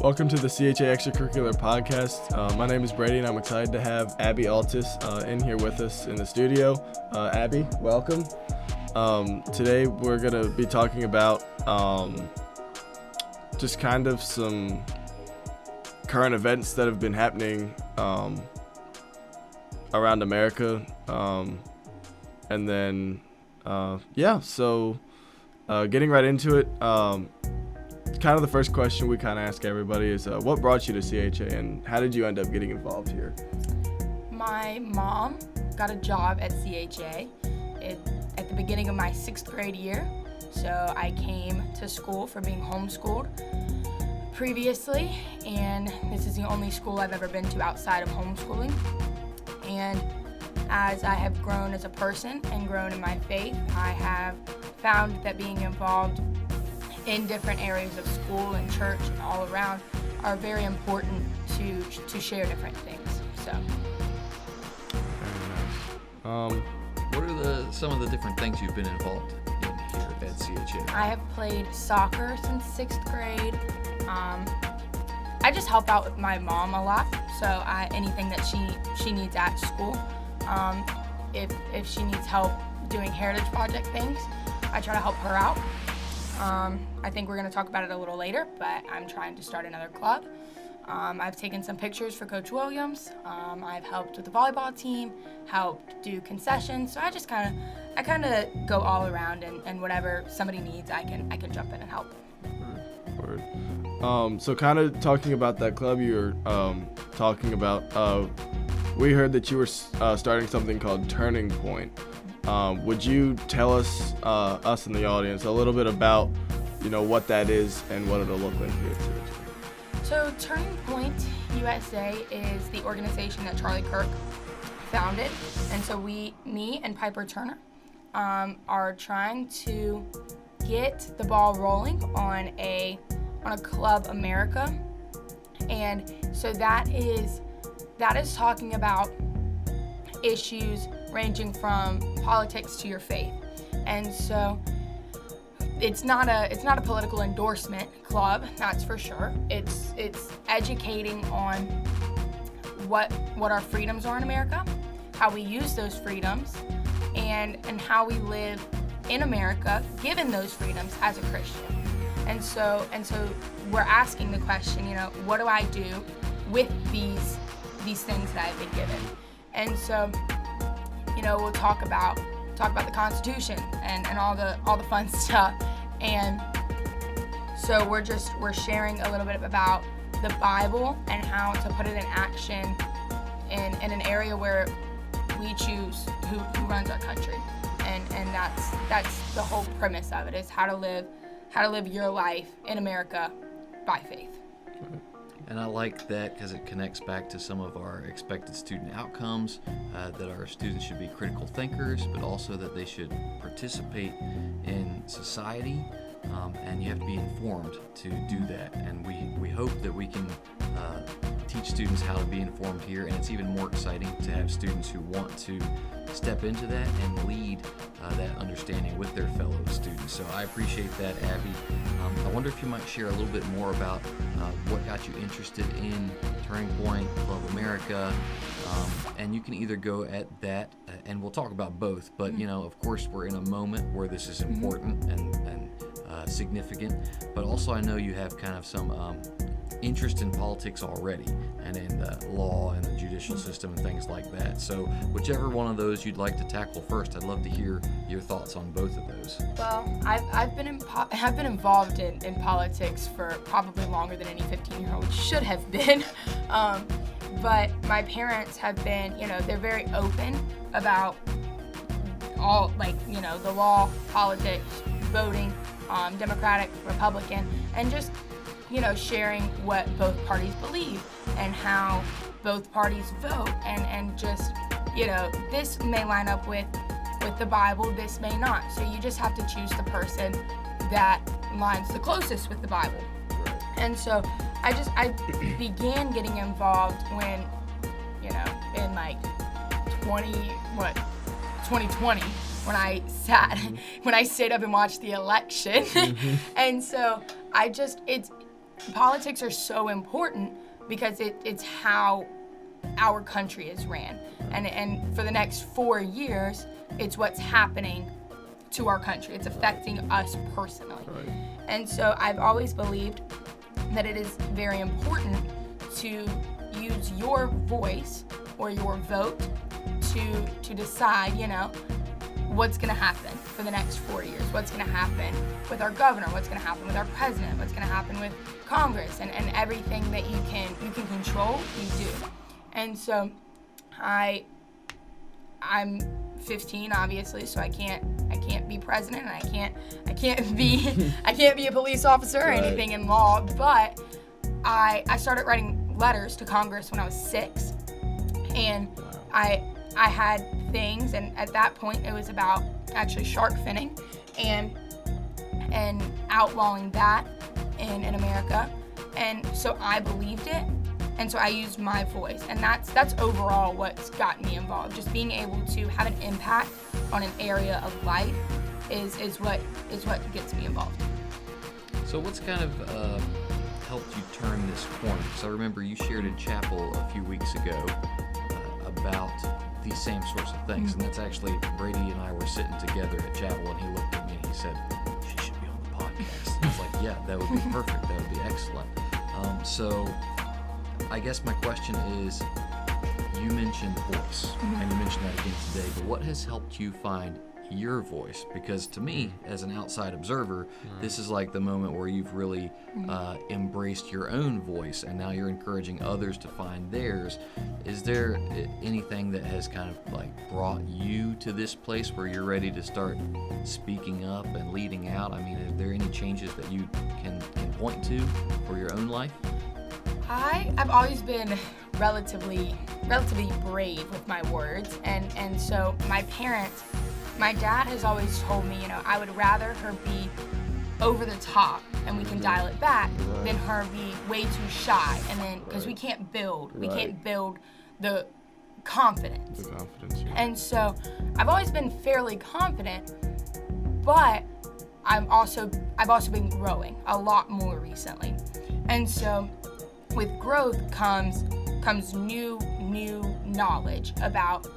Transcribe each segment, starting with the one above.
Welcome to the CHA Extracurricular Podcast. My name is Brady, and I'm excited to have Abby Altice in here with us in the studio. Abby, welcome. Today we're going to be talking about just kind of some current events that have been happening around America. And then, so getting right into it, kind of the first question we kind of ask everybody is, what brought you to CHA and how did you end up getting involved here? My mom got a job at CHA at the beginning of my 6th grade year. So I came to school for being homeschooled previously, and this is the only school I've ever been to outside of homeschooling. And as I have grown as a person and grown in my faith, I have found that being involved in different areas of school and church and all around are very important to share different things. So, very nice. What are some of the different things you've been involved in here at CHA? I have played soccer since 6th grade. I just help out with my mom a lot. So anything that she needs at school. If she needs help doing Heritage Project things, I try to help her out. I think we're going to talk about it a little later, but I'm trying to start another club. I've taken some pictures for Coach Williams. I've helped with the volleyball team, helped do concessions. So I kind of go all around, and whatever somebody needs, I can jump in and help. Word. So kind of talking about that club you were talking about, we heard that you were starting something called Turning Point. Would you tell us in the audience, a little bit about, what that is and what it'll look like here too? So Turning Point USA is the organization that Charlie Kirk founded, and so me and Piper Turner are trying to get the ball rolling on a Club America, and so that is talking about issues ranging from politics to your faith. And so it's not a political endorsement club, that's for sure. It's educating on what our freedoms are in America, how we use those freedoms, and how we live in America given those freedoms as a Christian. And so we're asking the question, what do I do with these things that I've been given? And so we'll talk about the Constitution and all the fun stuff. And so we're sharing a little bit about the Bible and how to put it in action in an area where we choose who runs our country. And that's the whole premise of it, is how to live your life in America by faith. And I like that because it connects back to some of our expected student outcomes, that our students should be critical thinkers, but also that they should participate in society, and you have to be informed to do that. And we hope that we can teach students how to be informed here, and it's even more exciting to have students who want to step into that and lead that understanding with their fellow students. So I appreciate that, Abby. I wonder if you might share a little bit more about what got you interested in Turning Point, Club America, and you can either go at that, and we'll talk about both, but of course we're in a moment where this is important and significant, but also I know you have kind of some interest in politics already, and in the law and the judicial system and things like that. So whichever one of those you'd like to tackle first, I'd love to hear your thoughts on both of those. Well, I've been involved in politics for probably longer than any 15-year-old should have been. But my parents have been, they're very open about all, the law, politics, voting, Democratic, Republican, and just sharing what both parties believe and how both parties vote, and just, this may line up with with the Bible, this may not. So you just have to choose the person that lines the closest with the Bible. And so I began getting involved when, in like 2020, when I stayed up and watched the election. And so politics are so important because it's how our country is ran. And for the next 4 years, it's what's happening to our country. It's affecting us personally. Right. And so I've always believed that it is very important to use your voice or your vote to decide, what's going to happen for the next 4 years, what's going to happen with our governor, what's going to happen with our president, what's going to happen with Congress, and everything that you can control, you do. And so I'm 15, obviously, so I can't be president, and I can't be a police officer or anything in law. But I started writing letters to Congress when I was 6, and I had things, and at that point it was about actually shark finning and outlawing that in America. And so I believed it. And so I used my voice, and that's overall what's gotten me involved. Just being able to have an impact on an area of life is what gets me involved. So what's kind of helped you turn this corner? Because I remember you shared in chapel a few weeks ago about these same sorts of things, and that's actually Brady and I were sitting together at chapel, and he looked at me and he said, "She should be on the podcast." And I was like, "Yeah, that would be perfect. That would be excellent." So I guess my question is, you mentioned voice, and you mentioned that again today, but what has helped you find your voice? Because to me, as an outside observer, this is like the moment where you've really embraced your own voice, and now you're encouraging others to find theirs. Is there anything that has kind of like brought you to this place where you're ready to start speaking up and leading out? I mean, are there any changes that you can point to for your own life? I've always been relatively brave with my words, and so my dad has always told me, I would rather her be over the top and we can dial it back than her be way too shy, and then because we can't build the confidence. Yeah. And so I've always been fairly confident, but I've also been growing a lot more recently. And so with growth comes new knowledge about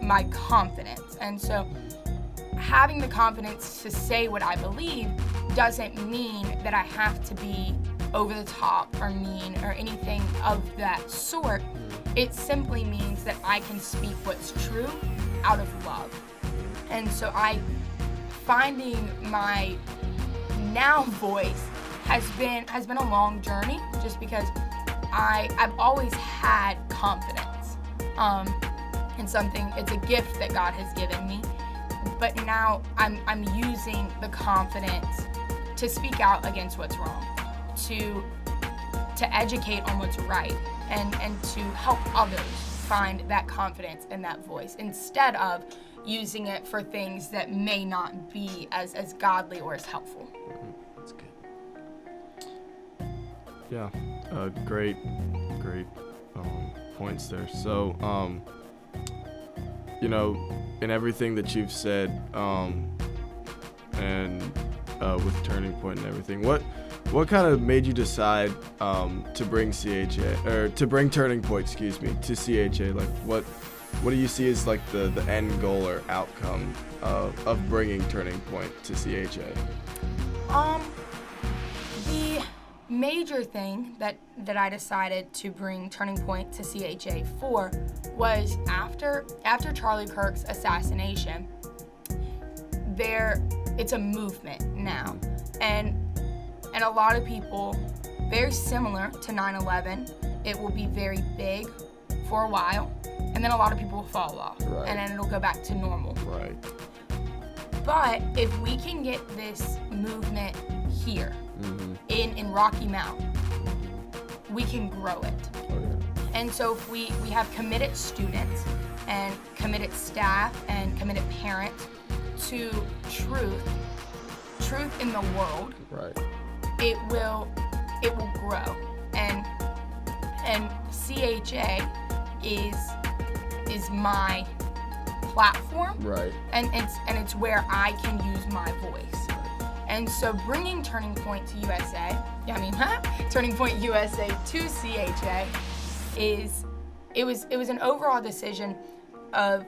my confidence. And so having the confidence to say what I believe doesn't mean that I have to be over the top or mean or anything of that sort. It simply means that I can speak what's true out of love. And so finding my now voice has been a long journey, just because I've always had confidence in something. It's a gift that God has given me, but now I'm using the confidence to speak out against what's wrong, to educate on what's right, and to help others find that confidence and that voice, instead of using it for things that may not be as godly or as helpful. That's good. Yeah, great points there. So, in everything that you've said, and with Turning Point and everything, what kind of made you decide to bring Turning Point, to CHA? Like, what do you see as like the end goal or outcome of bringing Turning Point to CHA? The major thing that I decided to bring Turning Point to CHA for was after Charlie Kirk's assassination, it's a movement now, and a lot of people, very similar to 9/11, it will be very big for a while, and then a lot of people will fall off, and then it'll go back to normal. Right. But if we can get this movement here, in Rocky Mount, we can grow it. Oh, yeah. And so if we have committed students and committed staff and committed parents to truth in the world, Right. it will grow. And CHA is my platform, Right. and it's where I can use my voice. And so bringing Turning Point to USA, Turning Point USA to CHA it was an overall decision of,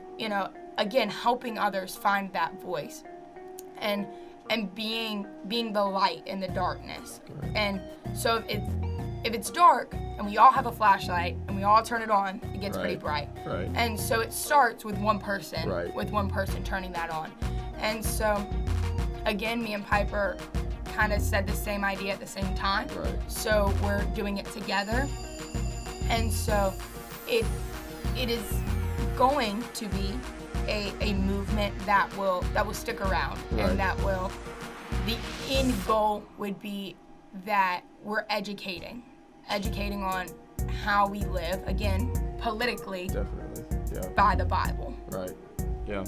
again, helping others find that voice and being the light in the darkness. Right. And so if it's dark and we all have a flashlight and we all turn it on, it gets pretty bright. Right. And so it starts with one person, Right. with one person turning that on. And so, again, me and Piper kind of said the same idea at the same time. Right. So we're doing it together. And so it is going to be a movement that will stick around. Right. And the end goal would be that we're educating on how we live, again, politically, Definitely. Yeah. by the Bible. Right. Yeah.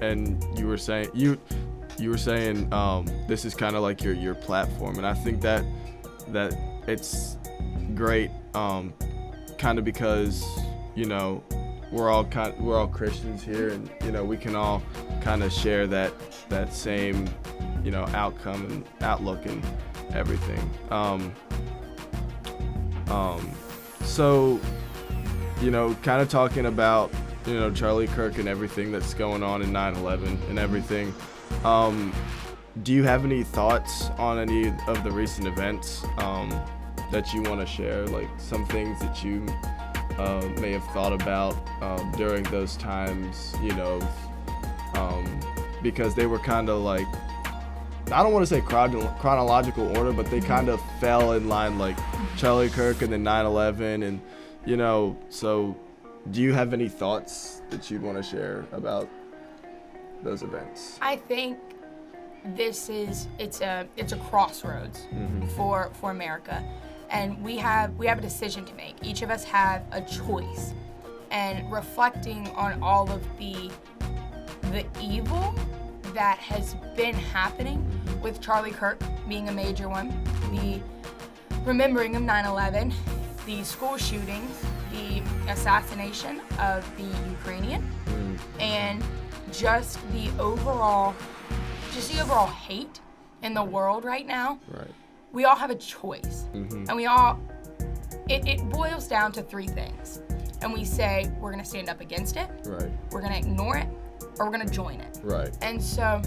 And you were saying this is kind of like your platform, and I think that it's great, kind of because we're all Christians here, and we can all kind of share that same outcome and outlook and everything. So kind of talking about Charlie Kirk and everything that's going on in 9/11 and everything. Do you have any thoughts on any of the recent events that you want to share? Like some things that you may have thought about during those times, because they were kind of like, I don't want to say chronological order, but they kind of fell in line, like Charlie Kirk and then 9/11, and so do you have any thoughts that you'd want to share about those events? I think it's a crossroads for America, and we have a decision to make. Each of us have a choice, and reflecting on all of the evil that has been happening, with Charlie Kirk being a major one, the remembering of 9/11, the school shootings, the assassination of the Ukrainian, and just the overall hate in the world right now. Right. We all have a choice, and it boils down to three things. And we say we're gonna stand up against it, Right. we're gonna ignore it, or we're gonna join it. Right. And so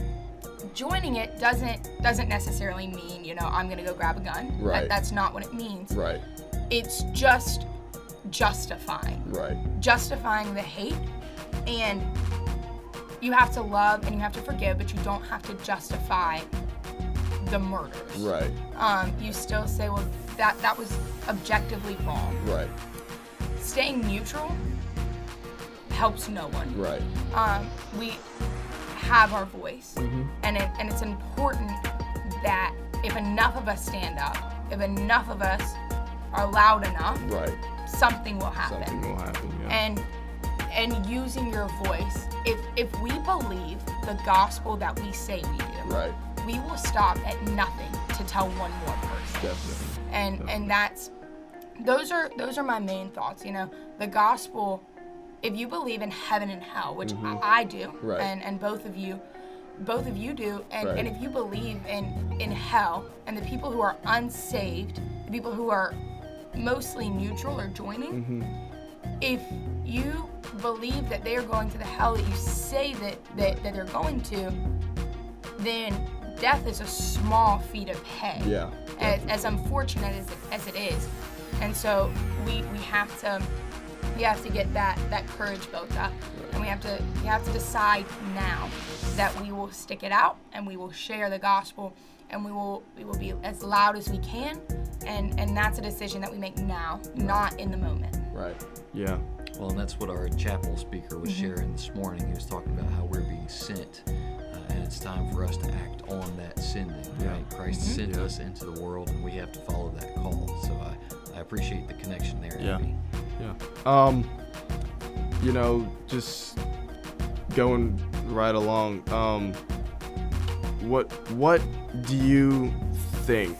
joining it doesn't necessarily mean, I'm gonna go grab a gun. Right. That's not what it means. Right. It's just justifying. Right. Justifying the hate, and you have to love and you have to forgive, but you don't have to justify the murders. Right. You still say, well, that was objectively wrong. Right. Staying neutral helps no one. Right. We have our voice, and it's important that if enough of us stand up, if enough of us are loud enough, Right. something will happen. Something will happen. Yeah. And using your voice, if we believe the gospel that we say we do, Right. we will stop at nothing to tell one more person. Definitely. And that's those are my main thoughts. The gospel. If you believe in heaven and hell, which I do, Right. and both of you do, and, Right. and if you believe in hell and the people who are unsaved, the people who are mostly neutral or joining, if you believe that they are going to the hell that you say that they're going to, then death is a small feat of hay. Yeah. As unfortunate as it is. And so we have to get that courage built up, and we have to decide now that we will stick it out and we will share the gospel, and we will be as loud as we can, and that's a decision that we make now, not in the moment. Right. Yeah. Well, and that's what our chapel speaker was sharing this morning. He was talking about how we're being sent, and it's time for us to act on that sending. Yeah. Right? Christ sent us into the world, and we have to follow that call. So I I appreciate the connection there. Yeah. Abby. Yeah. Just going right along. What do you think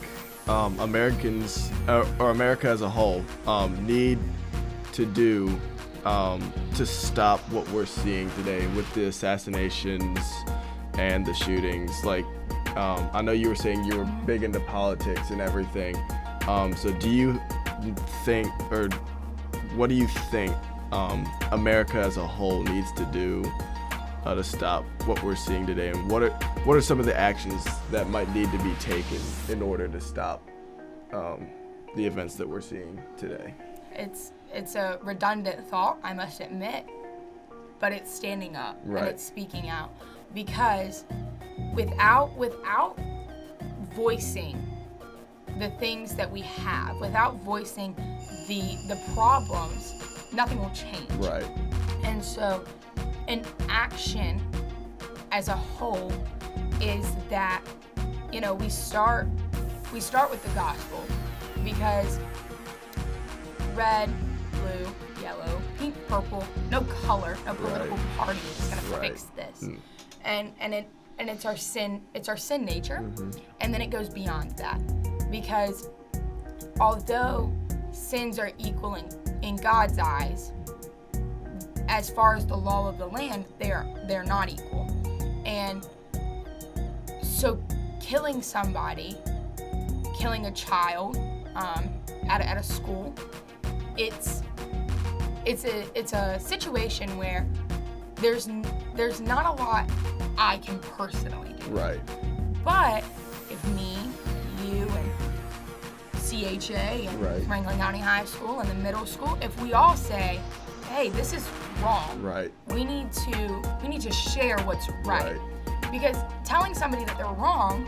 Americans or America as a whole need to do to stop what we're seeing today with the assassinations and the shootings? Like, I know you were saying you were big into politics and everything. So do you think, or what do you think America as a whole needs to do to stop what we're seeing today? And what are some of the actions that might need to be taken in order to stop the events that we're seeing today? It's a redundant thought, I must admit, but it's standing up and it's speaking out, because without voicing the things that we have, without voicing the problems, nothing will change. Right. And so an action as a whole is that, we start with the gospel, because red, blue, yellow, pink, purple, no color, no political party is going to fix this. And it's our sin nature. And then it goes beyond that, because although sins are equal in God's eyes, as far as the law of the land, they're not equal. And so killing somebody, killing a child at a school, it's a situation where there's not a lot I can personally do. Right. But if me, you, and CHA and Franklin County High School and the middle school, if we all say, hey, this is wrong. Right. We need to share what's right. Because telling somebody that they're wrong,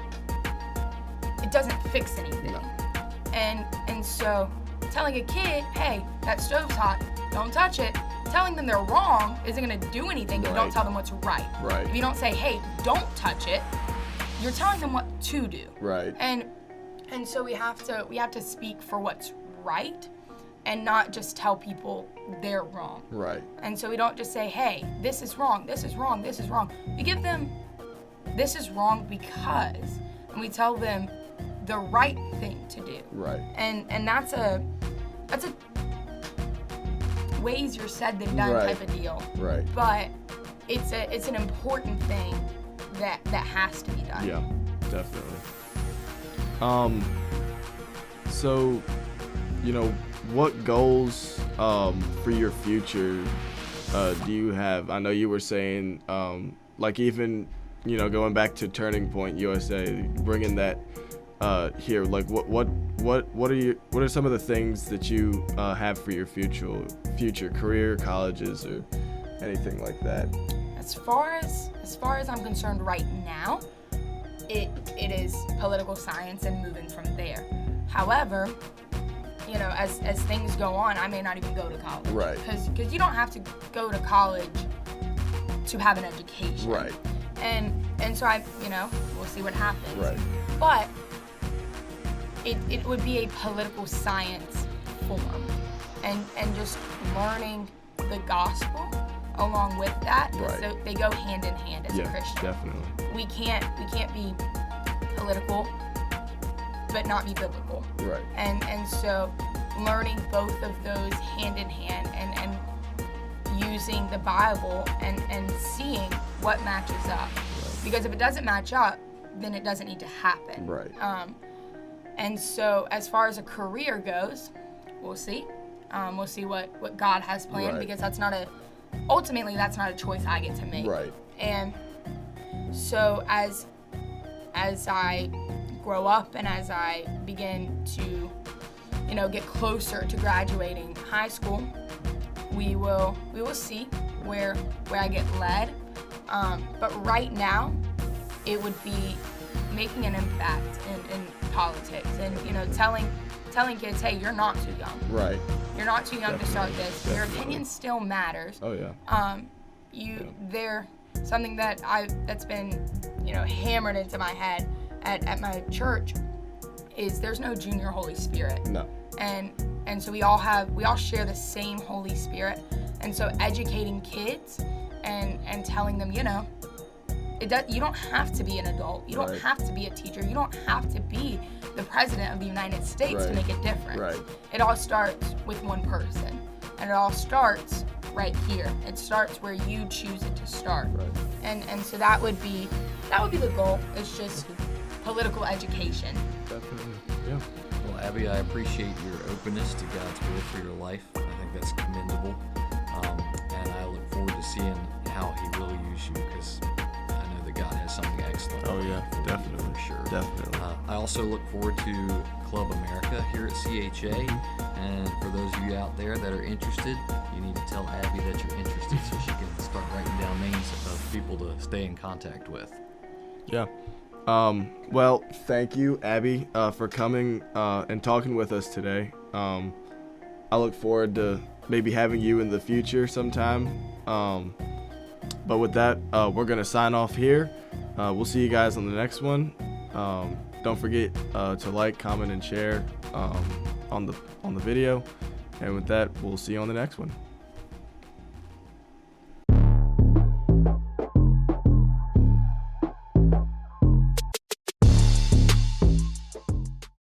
it doesn't fix anything. No. And so telling a kid, hey, that stove's hot, don't touch it, telling them they're wrong isn't going to do anything if you don't tell them what's right. Right. If you don't say, hey, don't touch it, you're telling them what to do. Right. And so we have to speak for what's right and not just tell people they're wrong. Right. And so we don't just say, hey, this is wrong, this is wrong, this is wrong. We give them, this is wrong because, and we tell them the right thing to do. Right. And that's a way easier said than done type of deal. Right. But it's an important thing that has to be done. Yeah, definitely. So, what goals for your future do you have? I know you were saying, like even, going back to Turning Point USA, bringing that here. Like, what are some of the things that you have for your future career, colleges, or anything like that? As far as I'm concerned right now, it is political science and moving from there. However, as things go on, I may not even go to college. Right. Because you don't have to go to college to have an education. Right. And so we'll see what happens. Right. But it would be a political science form, and just learning the gospel along with that. Right. So they go hand in hand as a Christian. Definitely. We can't be political but not be biblical. Right. And so learning both of those hand in hand and using the Bible and seeing what matches up. Right. Because if it doesn't match up, then it doesn't need to happen. Right. And so as far as a career goes, we'll see. We'll see what God has planned, because ultimately that's not a choice I get to make. Right. And so as I grow up and as I begin to, get closer to graduating high school, we will see where I get led. But right now, it would be making an impact in politics and telling kids, hey, you're not too young. Right. You're not too young Definitely. To start this. Definitely. Your opinion still matters. Oh yeah. They're something that's been hammered into my head at my church is there's no junior Holy Spirit. No. and so we all share the same Holy Spirit. And so educating kids and telling them, you don't have to be an adult. You don't Right. have to be a teacher. You don't have to be the president of the United States to Right. make a difference. Right. It all starts with one person, and it all starts right here. It starts where you choose it to start. Right. And so that would be the goal. It's just political education. Definitely. Yeah. Well, Abby, I appreciate your openness to God's will for your life. I think that's commendable. And I look forward to seeing how He will use you, because I know that God has something excellent. Oh, yeah, for you, definitely. For sure. Definitely. I also look forward to Club America here at CHA. And for those of you out there that are interested, you need to tell Abby that you're interested so she can start writing down names of people to stay in contact with. Yeah. Well, thank you, Abby, for coming and talking with us today. I look forward to maybe having you in the future sometime. But with that, we're going to sign off here. We'll see you guys on the next one. Don't forget to like, comment, and share on the video. And with that, we'll see you on the next one.